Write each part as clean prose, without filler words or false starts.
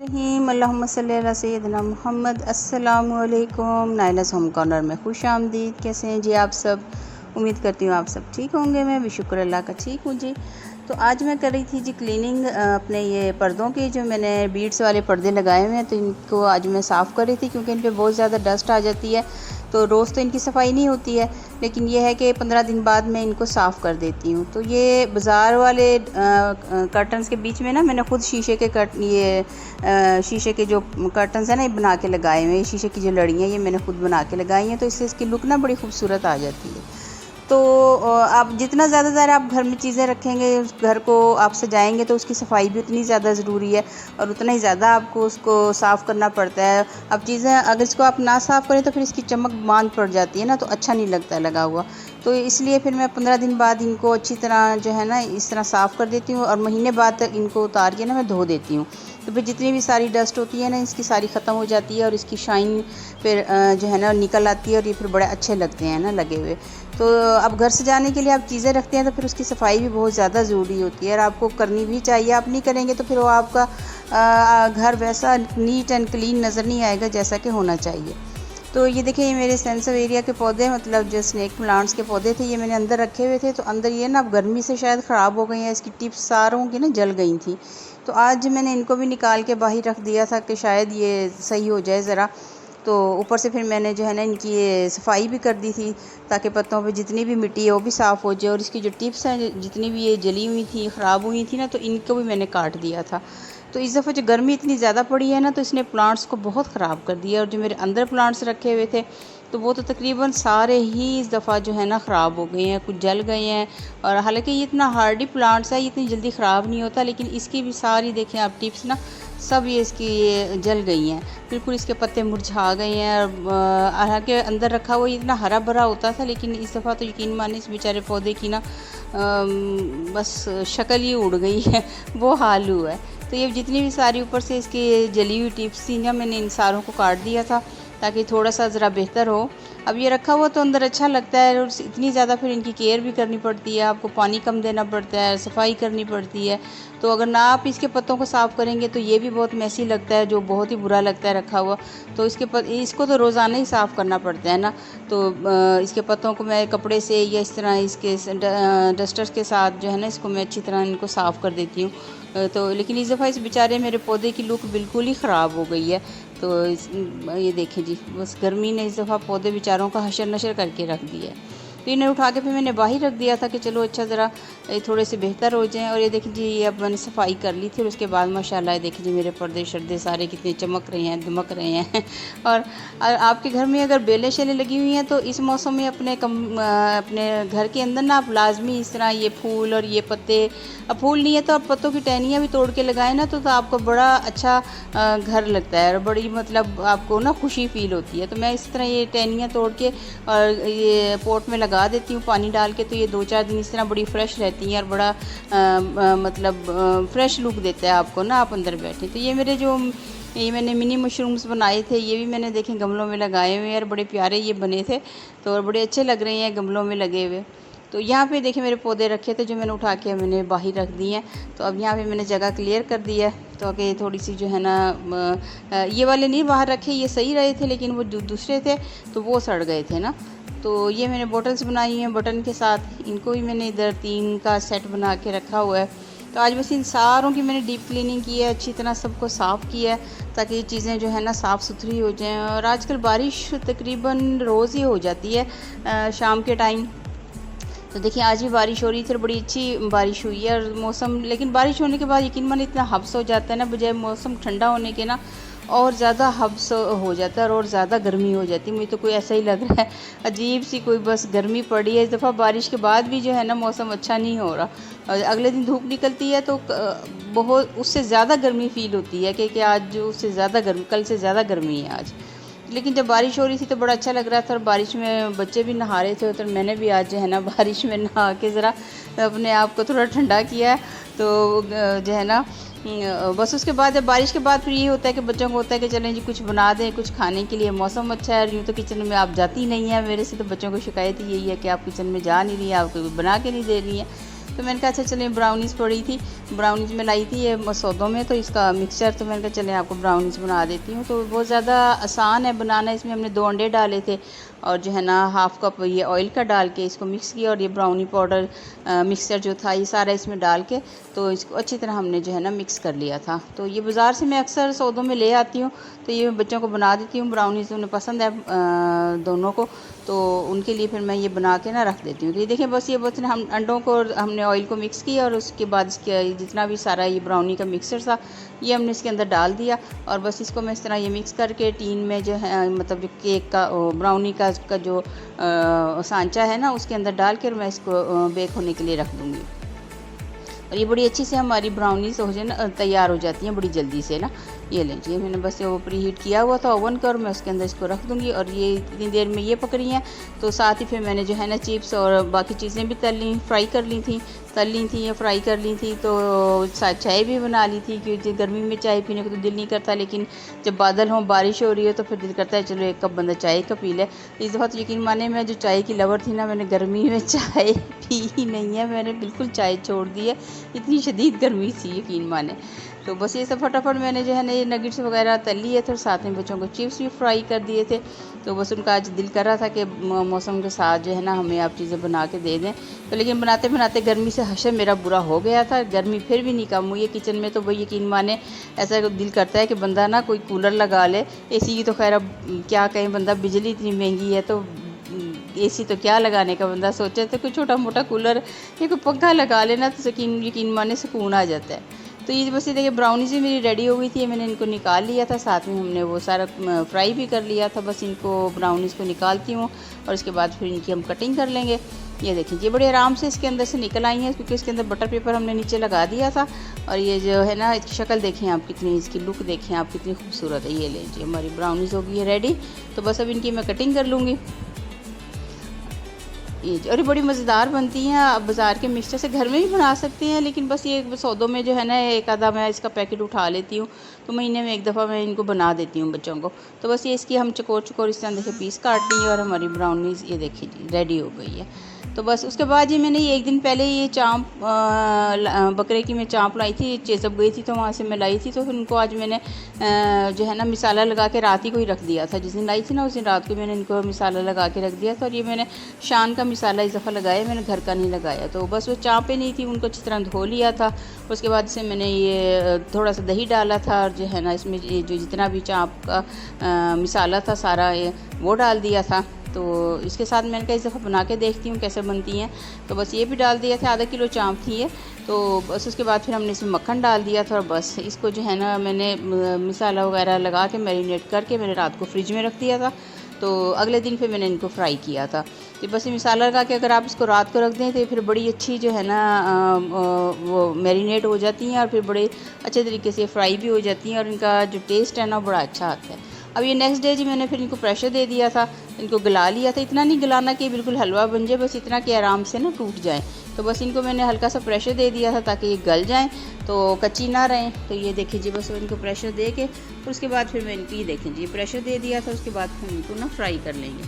रहीम अल्लाहुम्मा सल्ली अला सय्यिदिना मुहम्मद। अस्सलामु अलैकुम। नाइलास होम कॉर्नर में खुश आमदीद। कैसे हैं जी आप सब? उम्मीद करती हूँ आप सब ठीक होंगे। मैं भी शुक्र अल्लाह का ठीक हूँ जी। तो आज मैं कर रही थी जी क्लीनिंग अपने ये पर्दों की, जो मैंने बीड्स वाले पर्दे लगाए हुए हैं। तो इनको आज मैं साफ़ कर रही थी क्योंकि इन पर बहुत ज़्यादा डस्ट आ जाती है। तो रोज़ तो इनकी सफाई नहीं होती है, लेकिन ये है कि 15 दिन बाद मैं इनको साफ़ कर देती हूँ। तो ये बाज़ार वाले कर्टन्स के बीच में ना मैंने ख़ुद शीशे के शीशे के जो कर्टन्स हैं ना, ये बना के लगाए हुए हैं। शीशे की जो लड़ियाँ ये मैंने खुद बना के लगाई हैं, तो इससे इसकी लुक ना बड़ी खूबसूरत आ जाती है। तो आप जितना ज़्यादातर आप घर में चीज़ें रखेंगे, उस घर को आप सजाएंगे, तो उसकी सफाई भी उतनी ज़्यादा ज़रूरी है और उतना ही ज़्यादा आपको उसको साफ़ करना पड़ता है। अब चीज़ें अगर इसको आप ना साफ़ करें तो फिर इसकी चमक मांद पड़ जाती है ना, तो अच्छा नहीं लगता लगा हुआ। तो इसलिए फिर मैं 15 दिन बाद इनको अच्छी तरह जो है ना इस तरह साफ़ कर देती हूँ और महीने बाद तक इनको उतार के ना मैं धो देती हूँ। तो फिर जितनी भी सारी डस्ट होती है ना, इसकी सारी ख़त्म हो जाती है और इसकी शाइन फिर जो है ना निकल आती है और ये फिर बड़े अच्छे लगते हैं ना लगे हुए। तो अब घर सजाने के लिए आप चीज़ें रखते हैं तो फिर उसकी सफाई भी बहुत ज़्यादा ज़रूरी होती है और आपको करनी भी चाहिए। आप नहीं करेंगे तो फिर वो आपका घर वैसा नीट एंड क्लीन नज़र नहीं आएगा जैसा कि होना चाहिए। तो ये देखिए, ये मेरे सेंसर एरिया के पौधे, मतलब जो स्नेक प्लांट्स के पौधे थे, ये मैंने अंदर रखे हुए थे। तो अंदर ये ना अब गर्मी से शायद ख़राब हो गई हैं, इसकी टिप्स सारों की ना जल गई थी। तो आज मैंने इनको भी निकाल के बाहर रख दिया था कि शायद ये सही हो जाए ज़रा। तो ऊपर से फिर मैंने जो है ना इनकी ये सफाई भी कर दी थी ताकि पत्तों पे जितनी भी मिट्टी है वो भी साफ़ हो जाए। और इसकी जो टिप्स हैं जितनी भी ये जली हुई थी, ख़राब हुई थी ना, तो इनको भी मैंने काट दिया था। तो इस दफ़ा जो गर्मी इतनी ज़्यादा पड़ी है ना, तो इसने प्लांट्स को बहुत ख़राब कर दिया। और जो मेरे अंदर प्लांट्स रखे हुए थे तो वो तो तकरीबन सारे ही इस दफ़ा जो है ना ख़राब हो गए हैं, कुछ जल गए हैं। और हालांकि ये इतना हार्डी प्लांट्स है, ये इतनी जल्दी ख़राब नहीं होता, लेकिन इसकी भी सारी देखें आप टिप्स ना, सब ये इसकी ये जल गई हैं, बिल्कुल इसके पत्ते मुरझा गए हैं। और हालांकि अंदर रखा हुआ इतना हरा भरा होता था, लेकिन इस दफ़ा तो यकीन मानिए इस बेचारे पौधे की ना बस शक्ल ही उड़ गई है, वो हाल हुआ है। तो ये जितनी भी सारी ऊपर से इसकी जली हुई टिप्स थी ना, मैंने इन सारों को काट दिया था ताकि थोड़ा सा ज़रा बेहतर हो। अब ये रखा हुआ तो अंदर अच्छा लगता है और इतनी ज़्यादा फिर इनकी केयर भी करनी पड़ती है, आपको पानी कम देना पड़ता है, सफाई करनी पड़ती है। तो अगर ना आप इसके पत्तों को साफ़ करेंगे तो ये भी बहुत मैसी लगता है, जो बहुत ही बुरा लगता है रखा हुआ। तो इसको तो रोज़ाना ही साफ़ करना पड़ता है ना। तो इसके पत्तों को मैं कपड़े से या इस तरह इसके डस्टर्स के साथ जो है ना, इसको मैं अच्छी तरह इनको साफ़ कर देती हूँ। तो लेकिन इस दफ़ा इस बेचारे मेरे पौधे की लुक बिल्कुल ही ख़राब हो गई है। तो ये देखें जी, बस गर्मी ने इस दफ़ा पौधे बेचारों का हशर नशर करके रख दिया है। तो इन्हें उठा के फिर मैंने बाहर रख दिया था कि चलो अच्छा ज़रा थोड़े से बेहतर हो जाएं। और ये देखिए जी, ये अब मैंने सफाई कर ली थी और उसके बाद माशाल्लाह देखिए जी, मेरे पर्दे शर्दे सारे कितने चमक रहे हैं, दमक रहे हैं। और आपके घर में अगर बेलें शेलें लगी हुई हैं तो इस मौसम में अपने घर के अंदर ना आप लाजमी इस तरह ये फूल और ये पत्ते, अब फूल नहीं है तो आप पत्तों की टहनियाँ भी तोड़ के लगाएं ना, तो आपको बड़ा अच्छा घर लगता है और बड़ी मतलब आपको ना खुशी फील होती है। तो मैं इस तरह ये टहनियाँ तोड़ के और ये पोट में लगा देती हूँ पानी डाल के, तो ये 2-4 दिन इस तरह बड़ी फ्रेश रहती हैं और बड़ा मतलब फ्रेश लुक देता है आपको ना, आप अंदर बैठे। तो ये मैंने मिनी मशरूम्स बनाए थे, ये भी मैंने देखें गमलों में लगाए हुए हैं और बड़े प्यारे ये बने थे, तो बड़े अच्छे लग रहे हैं गमलों में लगे हुए। तो यहाँ पे देखिए मेरे पौधे रखे थे जो मैंने उठा के मैंने बाहर रख दिए हैं। तो अब यहाँ पे मैंने जगह क्लियर कर दी है, तो आगे थोड़ी सी जो है ना ये वाले नहीं बाहर रखे, ये सही रहे थे, लेकिन वो दूसरे थे तो वो सड़ गए थे ना। तो ये मैंने बॉटल्स बनाई हैं बटन के साथ, इनको भी मैंने इधर 3 का सेट बना के रखा हुआ है। तो आज बस इन सारों की मैंने डीप क्लीनिंग की है, अच्छी तरह सबको साफ़ किया है ताकि ये चीज़ें जो है ना साफ़ सुथरी हो जाएं। और आजकल बारिश तकरीबन रोज़ ही हो जाती है शाम के टाइम। तो देखिए आज भी बारिश हो रही थी और बड़ी अच्छी बारिश हुई है। और मौसम, लेकिन बारिश होने के बाद यकीन मानिए इतना हब्स हो जाता है ना, बजाय मौसम ठंडा होने के ना और ज़्यादा हब्स हो जाता है और ज़्यादा गर्मी हो जाती है। मुझे तो कोई ऐसा ही लग रहा है, अजीब सी कोई बस गर्मी पड़ी है इस दफ़ा। बारिश के बाद भी जो है ना मौसम अच्छा नहीं हो रहा और अगले दिन धूप निकलती है तो बहुत उससे ज़्यादा गर्मी फ़ील होती है कि आज जो उससे ज़्यादा गर्मी, कल से ज़्यादा गर्मी है आज। लेकिन जब बारिश हो रही थी तो बड़ा अच्छा लग रहा था और बारिश में बच्चे भी नहा रहे थे, तो मैंने भी आज जो है ना बारिश में नहा के ज़रा अपने आप को थोड़ा ठंडा किया है। तो जो है ना बस उसके बाद जब बारिश के बाद फिर ये होता है कि बच्चों को होता है कि चलें जी कुछ बना दें कुछ खाने के लिए, मौसम अच्छा है। यूँ तो किचन में आप जाती नहीं है मेरे से, तो बच्चों को शिकायत ही यही है कि आप किचन में जा नहीं रही हैं, आप कोई बना के नहीं दे रही हैं। तो मैंने कहा अच्छा चलिए ब्राउनीज़ पड़ी थी, ब्राउनीज़ में लाई थी ये सौदों में, तो इसका मिक्सचर, तो मैंने कहा चले आपको ब्राउनीज़ बना देती हूँ। तो बहुत ज़्यादा आसान है बनाना। इसमें हमने 2 अंडे डाले थे और जो है ना 1/2 कप ये ऑयल का डाल के इसको मिक्स किया, और ये ब्राउनी पाउडर मिक्सचर जो था ये सारा इसमें डाल के तो इसको अच्छी तरह हमने जो है ना मिक्स कर लिया था। तो ये बाज़ार से मैं अक्सर सौदों में ले आती हूँ, तो ये बच्चों को बना देती हूँ। ब्राउनीज़ उन्हें पसंद है दोनों को, तो उनके लिए फिर मैं ये बना के ना रख देती हूँ। तो ये देखिए बस ये बस हम अंडों को हमने ऑयल को मिक्स किया, और उसके बाद इसके जितना भी सारा ये ब्राउनी का मिक्सचर था ये हमने इसके अंदर डाल दिया, और बस इसको मैं इस तरह ये मिक्स करके टीन में जो है मतलब जो केक का ब्राउनी का जो सांचा है ना उसके अंदर डाल कर मैं इसको बेक होने के लिए रख दूँगी। और ये बड़ी अच्छी से हमारी ब्राउनीज़ हो जाए ना तैयार हो जाती हैं बड़ी जल्दी से ना। ये लीजिए मैंने बस वो प्री हीट किया हुआ था ओवन का, और मैं उसके अंदर इसको रख दूँगी, और ये इतनी देर में ये पक रही हैं। तो साथ ही फिर मैंने जो है ना चिप्स और बाकी चीज़ें भी फ्राई कर ली थी या फ्राई कर ली थी। तो साथ चाय भी बना ली थी, क्योंकि गर्मी में चाय पीने को तो दिल नहीं करता, लेकिन जब बादल हों बारिश हो रही हो तो फिर दिल करता है चलो एक कप बंदा चाय का पी ले। इस दफ़ा तो यकीन माने मैं जो चाय की लवर थी ना, मैंने गर्मी में चाय पी ही नहीं है, मैंने बिल्कुल चाय छोड़ दी है, इतनी शदीद गर्मी थी यकीन माने। तो बस ये सब फटाफट मैंने जो है ना ये नगेट्स वगैरह तल लिए थे, और साथ में बच्चों को चिप्स भी फ्राई कर दिए थे। तो बस उनका आज दिल कर रहा था कि मौसम के साथ जो है ना हमें आप चीज़ें बना के दे दें। तो लेकिन बनाते बनाते गर्मी से हशर मेरा बुरा हो गया था, गर्मी फिर भी नहीं कम हुई है किचन में। तो वही यकीन माने ऐसा दिल करता है कि बंदा ना कोई कूलर लगा ले। एसी की तो खैर अब क्या कहें, बंदा बिजली इतनी महंगी है तो एसी तो क्या लगाने का, बंदा सोचे तो कोई छोटा मोटा कूलर या कोई पंखा लगा लेना तो यकीन माने सुकून आ जाता है। तो ये बस ये देखिए ब्राउनीज़ भी मेरी रेडी हो गई थी, मैंने इनको निकाल लिया था, साथ में हमने वो सारा फ्राई भी कर लिया था। बस इनको ब्राउनीज़ को निकालती हूँ और इसके बाद फिर इनकी हम कटिंग कर लेंगे। ये देखिए ये बड़े आराम से इसके अंदर से निकल आई हैं, क्योंकि इसके अंदर बटर पेपर हमने नीचे लगा दिया था। और ये जो है ना इसकी शक्ल देखें आप कितनी, इसकी लुक देखें आप कितनी खूबसूरत है। ये लीजिए हमारी ब्राउनीज़ हो गई है रेडी। तो बस अब इनकी मैं कटिंग कर लूँगी। ये और ये बड़ी मज़ेदार बनती हैं। आप बाज़ार के मिक्सचर से घर में भी बना सकते हैं, लेकिन बस ये सौदों में जो है ना एक आधा मैं इसका पैकेट उठा लेती हूँ, तो महीने में एक दफ़ा मैं इनको बना देती हूँ बच्चों को। तो बस ये इसकी हम चकोर इस तरह देखिए पीस काट ली, और हमारी ब्राउनीज़ ये देखिए जी रेडी हो गई है। तो बस उसके बाद ये मैंने एक दिन पहले ये चाँप बकरे की मैं चाँप लाई थी, चेसप गई थी तो वहाँ से मैं लाई थी। तो फिर उनको आज मैंने जो है ना मिसाला लगा के रात ही को ही रख दिया था। जिस दिन लाई थी ना उस दिन रात को मैंने इनको मिसाला लगा के रख दिया था। और ये मैंने शान का मिसाला इस दफ़ा लगाया, मैंने घर का नहीं लगाया। तो बस वो चाँपें नहीं थी, उनको अच्छी तरह धो लिया था। उसके बाद से मैंने ये थोड़ा सा दही डाला था, और जो है ना इसमें ये जो जितना भी चाँप का मिसाला था सारा वो डाल दिया था। तो इसके साथ मैंने कहा इस दफ़ा बना के देखती हूँ कैसे बनती हैं। तो बस ये भी डाल दिया था, आधा किलो चाँप थी ये। तो बस उसके बाद फिर हमने इसमें मक्खन डाल दिया था, और बस इसको जो है ना मैंने मिसाला वगैरह लगा के मैरिनेट करके मैंने रात को फ्रिज में रख दिया था। तो अगले दिन फिर मैंने इनको फ्राई किया था। तो बस ये मिसाला लगा के अगर आप इसको रात को रख दें तो फिर बड़ी अच्छी जो है ना वो मैरिनेट हो जाती हैं, और फिर बड़े अच्छे तरीके से फ्राई भी हो जाती हैं, और इनका जो टेस्ट है ना बड़ा अच्छा आता है। अब ये नेक्स्ट डे जी मैंने फिर इनको प्रेशर दे दिया था, इनको गला लिया था। इतना नहीं गलाना कि बिल्कुल हलवा बन जाए, बस इतना कि आराम से ना टूट जाए। तो बस इनको मैंने हल्का सा प्रेशर दे दिया था ताकि ये गल जाएं, तो कच्ची ना रहें। तो ये देखिए जी बस इनको प्रेशर दे के और उसके बाद फिर मैं इनको ये देखें जी प्रेशर दे दिया था। उसके बाद फिर इनको ना फ्राई कर लेंगे।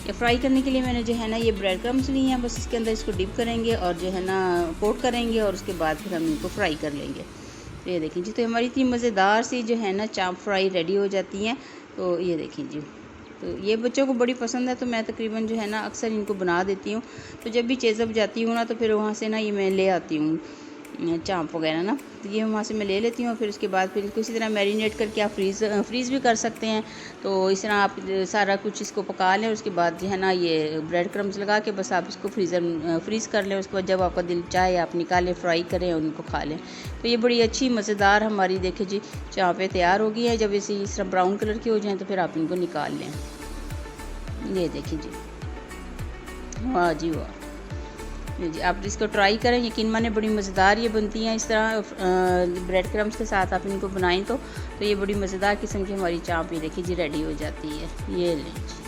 या फ्राई करने के लिए मैंने जो है ना ये ब्रेड क्रम्स ली हैं, बस इसके अंदर इसको डिप करेंगे और जो है ना कोट करेंगे, और उसके बाद फिर हम इनको फ्राई कर लेंगे। तो ये देखें जी, तो हमारी इतनी मज़ेदार सी जो है ना चाँप फ्राई रेडी हो जाती हैं। तो ये देखें जी, तो ये बच्चों को बड़ी पसंद है, तो मैं तकरीबन जो है ना अक्सर इनको बना देती हूँ। तो जब भी चेज़अप जाती हूँ ना तो फिर वहाँ से ना ये मैं ले आती हूँ चाँप वगैरह ना, तो ये वहाँ से मैं ले लेती हूँ। फिर उसके बाद फिर इसको इसी तरह मैरिनेट करके आप फ्रीज़ भी कर सकते हैं। तो इस तरह आप सारा कुछ इसको पका लें, उसके बाद जो है ना ये ब्रेड क्रम्स लगा के बस आप इसको फ्रीज़ कर लें। उसके बाद जब आपका दिल चाहे आप निकालें, फ्राई करें और उनको खा लें। तो ये बड़ी अच्छी मज़ेदार हमारी देखिए जी चाँपें तैयार हो गई हैं। जब इसे इस तरह ब्राउन कलर की हो जाएँ तो फिर आप इनको निकाल लें। ये देखिए जी, वाह जी वाह जी, आप इसको ट्राई करें, यकीन माने बड़ी मज़ेदार ये बनती हैं। इस तरह ब्रेड क्रम्स के साथ आप इनको बनाएं तो ये बड़ी मज़ेदार किस्म की हमारी चाँप ये देखिए जी रेडी हो जाती है। ये लें जी,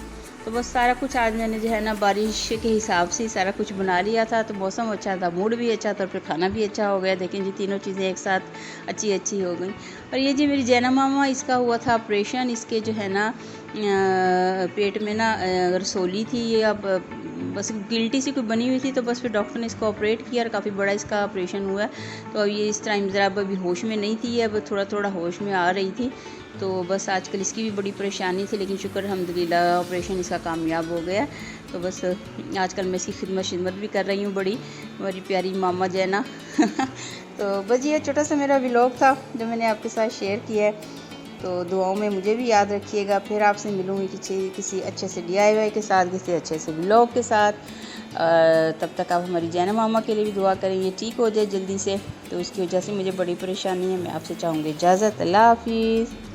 तो बस सारा कुछ आज मैंने जो है ना बारिश के हिसाब से सारा कुछ बना लिया था। तो मौसम अच्छा था, मूड भी अच्छा था, और फिर खाना भी अच्छा हो गया। देखें जी तीनों चीज़ें एक साथ अच्छी हो गई। और ये जी मेरी जैना मामा, इसका हुआ था ऑपरेशन। इसके जो है ना पेट में ना रसोली थी, ये अब बस गिल्टी सी कोई बनी हुई थी, तो बस फिर डॉक्टर ने इसको ऑपरेट किया और काफ़ी बड़ा इसका ऑपरेशन हुआ। तो अब ये इस टाइम ज़रा अभी होश में नहीं थी, अब थोड़ा थोड़ा होश में आ रही थी। तो बस आजकल इसकी भी बड़ी परेशानी थी, लेकिन शुक्र अल्हम्दुलिल्लाह ऑपरेशन इसका कामयाब हो गया। तो बस आजकल मैं इसकी खिदमत भी कर रही हूँ, बड़ी मेरी प्यारी मामा जैना। तो बस ये छोटा सा मेरा व्लॉग था जो मैंने आपके साथ शेयर किया है। तो दुआओं में मुझे भी याद रखिएगा। फिर आपसे मिलूँगी किसी अच्छे से DIY के साथ, किसी अच्छे से व्लॉग के साथ। तब तक आप हमारी जैना मामा के लिए भी दुआ करें, ये ठीक हो जाए जल्दी से। तो उसकी वजह से मुझे बड़ी परेशानी है। मैं आपसे चाहूँगी इजाज़त। अल्लाह हाफिज़।